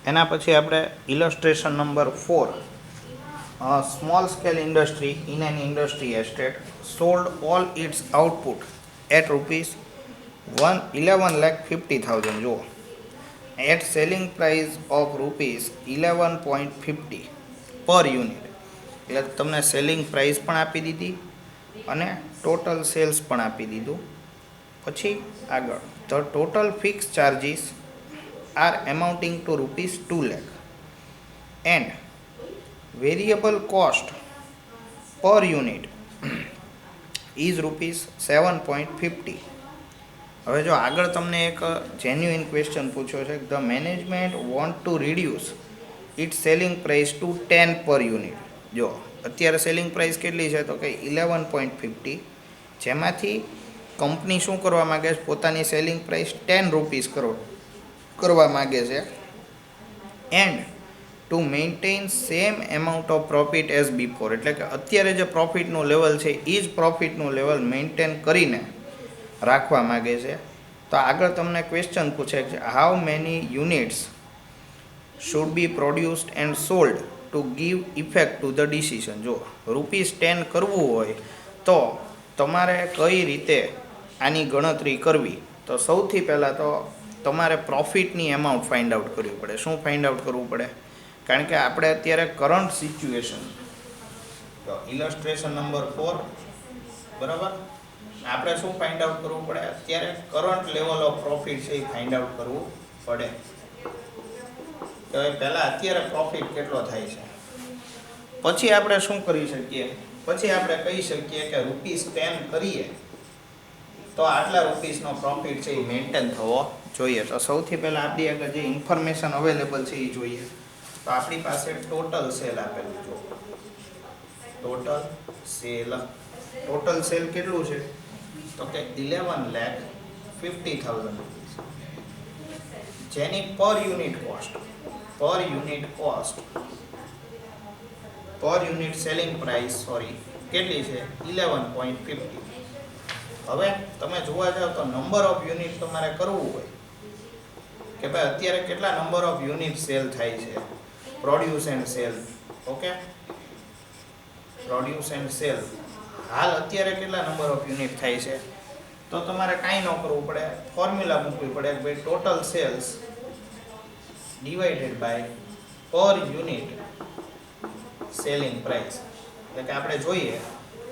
એના પછી આપણે ઇલસ્ટ્રેશન number 4. Small scale industry in an industry estate sold all its output at rupees 11,50,000 જો at selling price of rupees 11.50 per unit. એટલે તમને selling price પણ આપી દીધી અને ટોટલ સેલ્સ પણ આપી દીધું. પછી આગળ the total fix charges are amounting to rupees 2 lakh and variable cost per unit is rupees 7.50. હવે જો આગળ તમને એક જેન્યુઇન ક્વેશ્ચન પૂછ્યો છે, the management want to reduce its selling price to 10 per unit. જો અત્યારે સેલિંગ પ્રાઇસ કેટલી છે તો કે 11.50, જેમાંથી કંપની શું કરવા માગે છે, પોતાની સેલિંગ પ્રાઇસ 10 રૂપીસ કરવા માગે છે and to maintain same amount of profit as before. એટલે કે અત્યારે જે પ્રોફિટનું લેવલ છે એ જ પ્રોફિટનું લેવલ મેન્ટેન કરીને રાખવા માગે છે. તો આગળ તમને ક્વેશ્ચન પૂછે છે, how many units should be produced and sold to give effect to the decision. જો ₹10 કરવું હોય તો તમારે કઈ રીતે આની ગણતરી કરવી? તો સૌથી પહેલાં તો તમારે પ્રોફિટની એમાઉન્ટ ફાઇન્ડ આઉટ કરવી પડે. શું ફાઇન્ડ આઉટ કરવું પડે? કારણ કે આપણે અત્યારે કરંટ સિચ્યુએશન, તો ઇલસ્ટ્રેશન નંબર 4, બરાબર, આપણે શું ફાઇન્ડ આઉટ કરવું પડે? અત્યારે કરંટ લેવલ ઓફ પ્રોફિટ છે એ ફાઇન્ડ આઉટ કરવું પડે. તો પહેલાં અત્યારે પ્રોફિટ કેટલો થાય છે, પછી આપણે શું કરી શકીએ? પછી આપણે કહી શકીએ કે ₹10 કરીએ તો આટલા રૂપીસનો પ્રોફિટ છે એ મેન્ટેન થવો જોઈએ. તો સૌથી પહેલાં આપણી આગળ જે ઇન્ફોર્મેશન અવેલેબલ છે એ જોઈએ. તો આપણી પાસે ટોટલ સેલ આપેલું જો, ટોટલ સેલ કેટલું છે તો કે 11,50,000 રૂપીસ, જેની પર યુનિટ સેલિંગ પ્રાઇસ કેટલી છે? 11.50. હવે તમે જોવા જાવ તો નંબર ઓફ યુનિટ તમારે કરવું હોય કે ભાઈ અત્યારે કેટલા નંબર ઓફ યુનિટ સેલ થાય છે, produce and cell. Okay, produce and cell હાલ અત્યારે કેટલા નંબર ઓફ યુનિટ થાય છે? તો તમારે કાંઈ ન કરવું પડે, ફોર્મ્યુલા મૂકવી પડે કે ભાઈ ટોટલ સેલ્સ ડિવાઇડેડ બાય પર યુનિટ સેલિંગ પ્રાઇસ. એટલે કે આપણે જોઈએ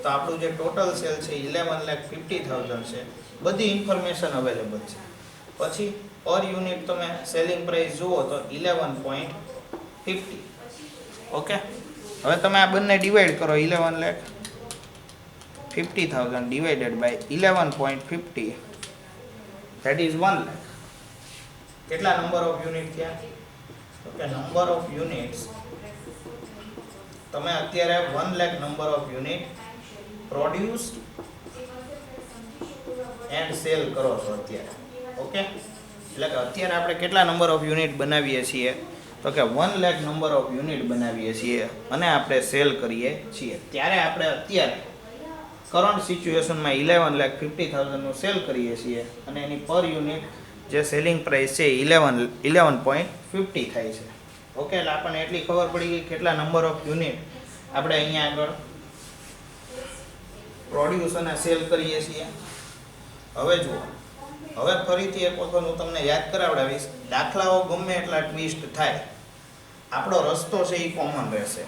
તો આપણું જે ટોટલ સેલ છે 11,50,000 છે, બધી ઇન્ફોર્મેશન અવેલેબલ છે. પછી પર યુનિટ તમે સેલિંગ પ્રાઇસ જુઓ તો 11.50. ઓકે, હવે તમે આ બંને ડિવાઈડ કરો, 11,50,000 divided by 11.50, that is 1 lakh. કેટલા નંબર ઓફ યુનિટ થયા? તો કે નંબર ઓફ યુનિટ્સ તમે અત્યારે 1 lakh number of unit produce and cell કરો છો અત્યારે. ઓકે, એટલે કે અત્યારે આપણે કેટલા નંબર ઓફ યુનિટ બનાવીએ છીએ? તો કે 1 lakh નંબર ઓફ યુનિટ બનાવીએ છીએ અને આપણે સેલ કરીએ છીએ. ત્યારે આપણે અત્યારે કરંટ સિચ્યુએશનમાં 11,50,000 નું સેલ કરીએ છીએ અને એની પર યુનિટ જે સેલિંગ પ્રાઇસ છે 11.50 થાય છે. ઓકે, એટલે આપણને એટલી ખબર પડી ગઈ કેટલા નંબર ઓફ યુનિટ આપણે અહીંયા આગળ પ્રોડ્યુસ અને સેલ કરીએ છીએ. હવે જુઓ, હવે ફરીથી એક વખત હું તમને યાદ કરાવડાવીશ. દાખલાઓ ગમે એટલા ટ્વિસ્ટ થાય, આપણો રસ્તો છે એ કોમન રહેશે.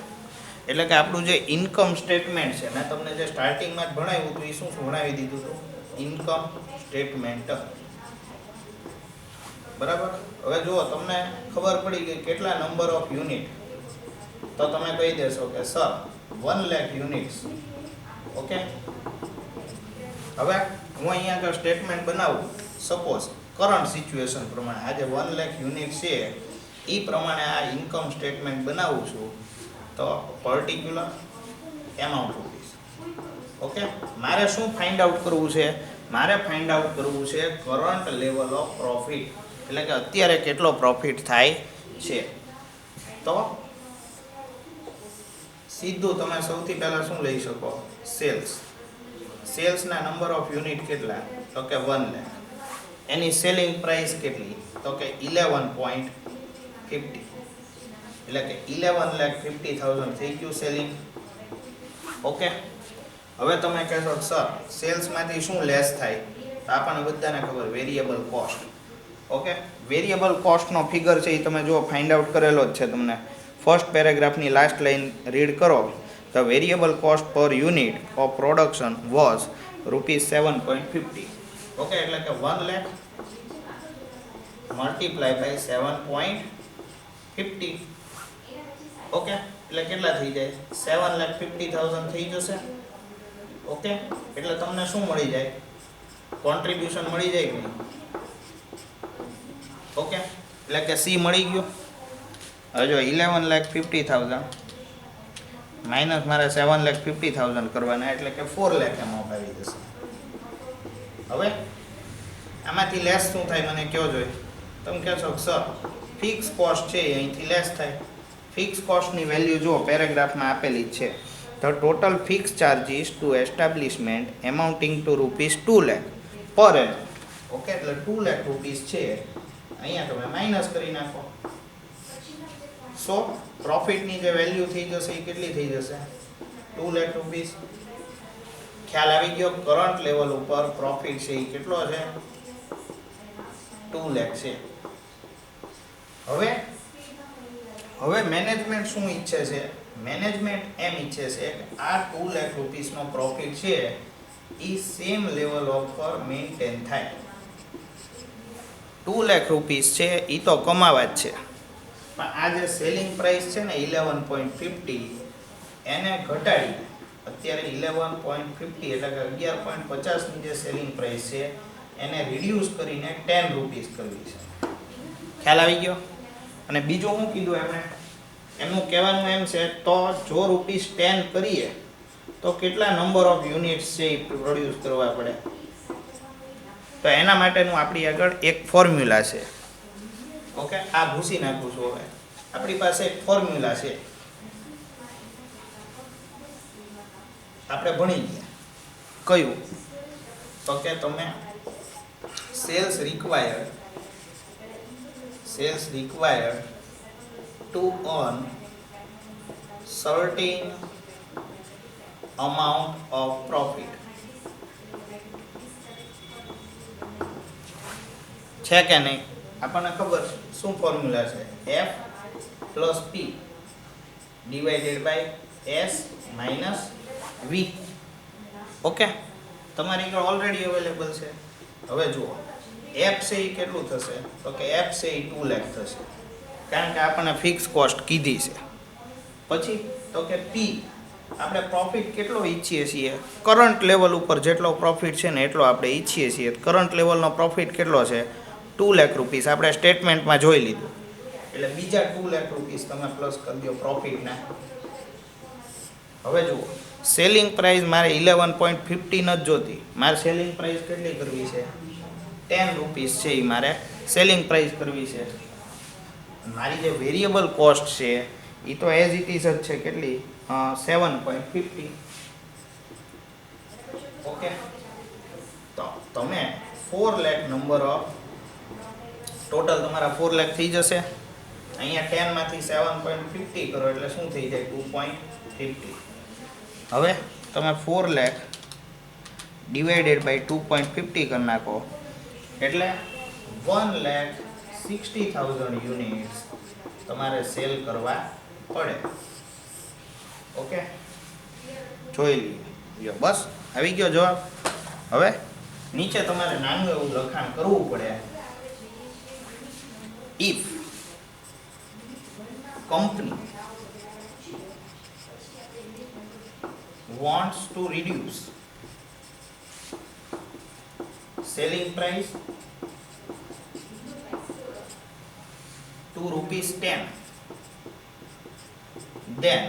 એટલે કે આપણું જે ઇન્કમ સ્ટેટમેન્ટ છે, મેં તમને જે સ્ટાર્ટિંગમાં જ ભણાવ્યું હતું એ શું ભણાવી દીધું હતું? Income statement. બરાબર. હવે જુઓ, તમને ખબર પડી ગઈ કેટલા નંબર ઓફ યુનિટ, તો તમે કહી દેશો કે સર 1 lakh યુનિટ્સ. ઓકે, હવે હું અહીંયા આગળ સ્ટેટમેન્ટ બનાવું, સપોઝ કરંટ સિચ્યુએશન પ્રમાણે આજે 1 lakh યુનિટ છે એ પ્રમાણે આ ઇન્કમ સ્ટેટમેન્ટ બનાવું છું. તો પર્ટિક્યુલર એમાઉન્ટ રૂપીસ. ઓકે, મારે શું ફાઇન્ડ આઉટ કરવું છે? મારે ફાઇન્ડ આઉટ કરવું છે કરંટ લેવલ ઓફ પ્રોફિટ, એટલે કે અત્યારે કેટલો પ્રોફિટ થાય છે. તો સીધું તમે સૌથી પહેલાં શું લઈ શકો? સેલ્સના નંબર ઓફ યુનિટ કેટલા? તો કે 1 lakh. એની સેલિંગ પ્રાઇસ કેટલી? તો કે 11.50. 50 એટલે કે 11,50,000 થઈ ગયું સેલિંગ. ઓકે, હવે તમે કહેશો સર સેલ્સમાંથી શું લેસ થાય? તો આપણને બધાને ખબર વેરિયેબલ કોસ્ટ. ઓકે, વેરિયેબલ કોસ્ટનો ફિગર છે એ તમે જો ફાઇન્ડ આઉટ કરેલો જ છે. તમને ફર્સ્ટ પેરેગ્રાફની લાસ્ટ લાઇન રીડ કરો. The variable cost per unit of production was ₹7.50. Okay, એટલે કે 1 લાખ મલ્ટીપ્લાય બાય 7.50. ઓકે, એટલે કેટલા થઈ જાય? 7,50,000 થઈ જશે. ઓકે, એટલે તમને શું મળી જાય? કોન્ટ્રીબ્યુશન મળી જાય કે નહીં? ઓકે, એટલે કે સી મળી ગયો. હવે જો 11,50,000 માઇનસ મારે 7,50,000 કરવાના, એટલે કે 4 લાખ એમાઉન્ટ આવી જશે. હવે આમાંથી લેસ શું થાય મને કયો જોઈએ? તમે કહેશો સર ફિક્સ કોસ્ટ છે અહીંથી લેસ થાય. ફિક્સ કોસ્ટની વેલ્યુ જુઓ પેરેગ્રાફમાં આપેલી જ છે. The total fix charges to establishment amounting to ₹2 lakh per annum. Okay, એટલે 2 લાખ રૂપીસ છે, અહીંયા તમે માઇનસ કરી નાખો. સો પ્રોફિટની જે વેલ્યુ થઈ જશે એ કેટલી થઈ જશે? 2 લાખ રૂપીસ. ખ્યાલ આવી ગયો? કરંટ લેવલ ઉપર પ્રોફિટ છે એ કેટલો છે? 2 લાખ છે. હવે મેનેજમેન્ટ શું ઈચ્છે છે? મેનેજમેન્ટ એમ ઈચ્છે છે કે આ 2 લાખ રૂપીસનો પ્રોફિટ છે એ સેમ લેવલ ઓફ પર મેન્ટેન થાય. 2 લાખ રૂપીસ છે એ તો કમાવા જ છે, પણ આ જે સેલિંગ પ્રાઇસ છે ને 11.50 એને ઘટાડીને અત્યારે 11.50 એટલે કે 11.50 ની જે સેલિંગ પ્રાઇસ છે એને રિડ્યુસ કરીને 10 રૂપીસ કરવી છે. ખ્યાલ આવી ગયો? અને બીજું શું કીધું એમનું કહેવાનું એમ છે તો જો ₹10 કરીએ તો કેટલા નંબર ઓફ યુનિટ્સ છે એ પ્રોડ્યુસ કરવા પડે? તો એના માટેનું આપણી આગળ એક ફોર્મ્યુલા છે. ઓકે, આ ભૂસી નાખું છું. હવે આપણી પાસે એક ફોર્મ્યુલા છે, આપણે ભણી ગયા. કયું? તો કે તમે sales required to earn certain amount of profit છે કે નહીં? આપણને ખબર છે શું ફોર્મ્યુલા છે? F plus P divided by S minus V. Okay, તમારી આગળ ઓલરેડી અવેલેબલ છે. હવે જુઓ F છે એ કેટલું થશે? તો કે F છે એ 2 લાખ થશે, કારણ કે આપણને ફિક્સ કોસ્ટ કીધી છે. પછી તો કે P આપણે પ્રોફિટ કેટલો ઈચ્છીએ છીએ? કરંટ લેવલ ઉપર જેટલો પ્રોફિટ છે ને એટલો આપણે ઈચ્છીએ છીએ. કરંટ લેવલનો પ્રોફિટ કેટલો છે? 2 લાખ રૂપીસ. આપણે સ્ટેટમેન્ટમાં જોઈ લીધું, એટલે બીજા 2 લાખ રૂપીસ તમે પ્લસ કરી દો પ્રોફિટના. હવે જુઓ સેલિંગ પ્રાઇસ મારે 11.50 નથી જોતી, મારે સેલિંગ પ્રાઇસ કેટલી કરવી છે? 10 રૂપીસ છે એ મારે સેલિંગ પ્રાઇસ કરવી છે. મારી જે વેરિયેબલ કોસ્ટ છે એ તો એઝ ઇટ ઇઝ જ છે. કેટલી? 7.50. ઓકે, તો તમે 4 લાખ નંબર ઓફ ટોટલ તમારા 4 લાખ થઈ જશે. અહીંયા 10 માંથી 7.50 કરો એટલે શું થઈ જાય? 2.50. હવે તમે 4 લાખ ડિવાઇડેડ બાય 2.50 કરી નાખો એટલે 1,60,000 યુનિટ્સ તમારે સેલ કરવા પડે. ઓકે, જોઈ લઈએ. બસ આવી ગયો જવાબ. હવે નીચે તમારે નાનું એવું લખાણ કરવું પડે. If company wants to reduce selling price to ₹10, then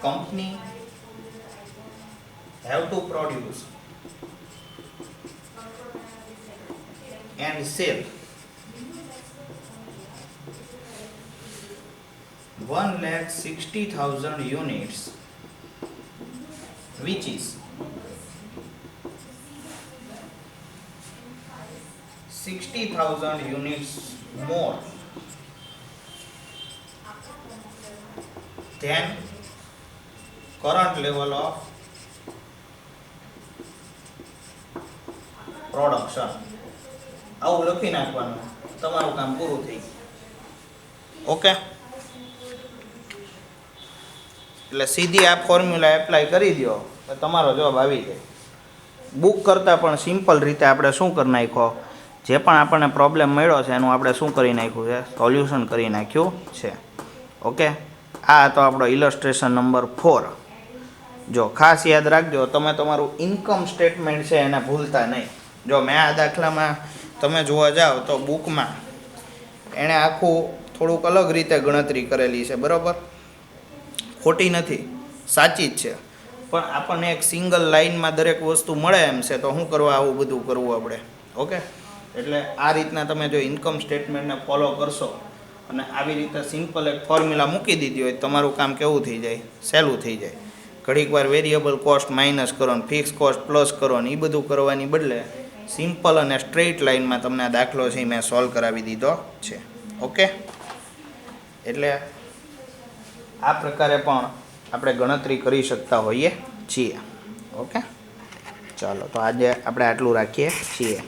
company have to produce and sell 1,60,000 units, which is 60,000 units more then current level of production. આવું લખી નાખવાનું, તમારું કામ પૂરું થઈ ગયું. ઓકે, એટલે સીધી આ ફોર્મ્યુલા એપ્લાય કરી દો તો તમારો જવાબ આવી જાય. બુક કરતાં પણ સિમ્પલ રીતે આપણે શું કરી નાખ્યો, જે પણ આપણને પ્રોબ્લેમ મળ્યો છે એનું આપણે શું કરી નાખ્યું છે, સોલ્યુશન કરી નાખ્યું છે. ઓકે, આ તો આપણો ઇલસ્ટ્રેશન નંબર 4. જો ખાસ યાદ રાખજો, તમે તમારું ઇન્કમ સ્ટેટમેન્ટ છે એને ભૂલતા નહીં. જો મેં આ દાખલામાં તમે જોવા જાઓ તો બુકમાં એણે આખું થોડુંક અલગ રીતે ગણતરી કરેલી છે, બરાબર? ખોટી નથી, સાચી જ છે, પણ આપણને એક સિંગલ લાઇનમાં દરેક વસ્તુ મળે એમ છે, તો શું કરવા આવું બધું કરવું આપણે? ઓકે, એટલે આ રીતના તમે જો ઇન્કમ સ્ટેટમેન્ટને ફોલો કરશો અને આવી રીતે સિમ્પલ એક ફોર્મ્યુલા મૂકી દીધી હોય, તમારું કામ કેવું થઈ જાય? સહેલું થઈ જાય. ઘડીક વાર વેરિયેબલ કોસ્ટ માઇનસ કરો ને ફિક્સ કોસ્ટ પ્લસ કરો ને એ બધું કરવાની બદલે સિમ્પલ અને સ્ટ્રેઇટ લાઇનમાં તમને આ દાખલો છે મેં સોલ્વ કરાવી દીધો છે. ઓકે, એટલે આ પ્રકારે પણ આપણે ગણતરી કરી શકતા હોઈએ છીએ. ઓકે, ચાલો તો આજે આપણે આટલું રાખીએ છીએ.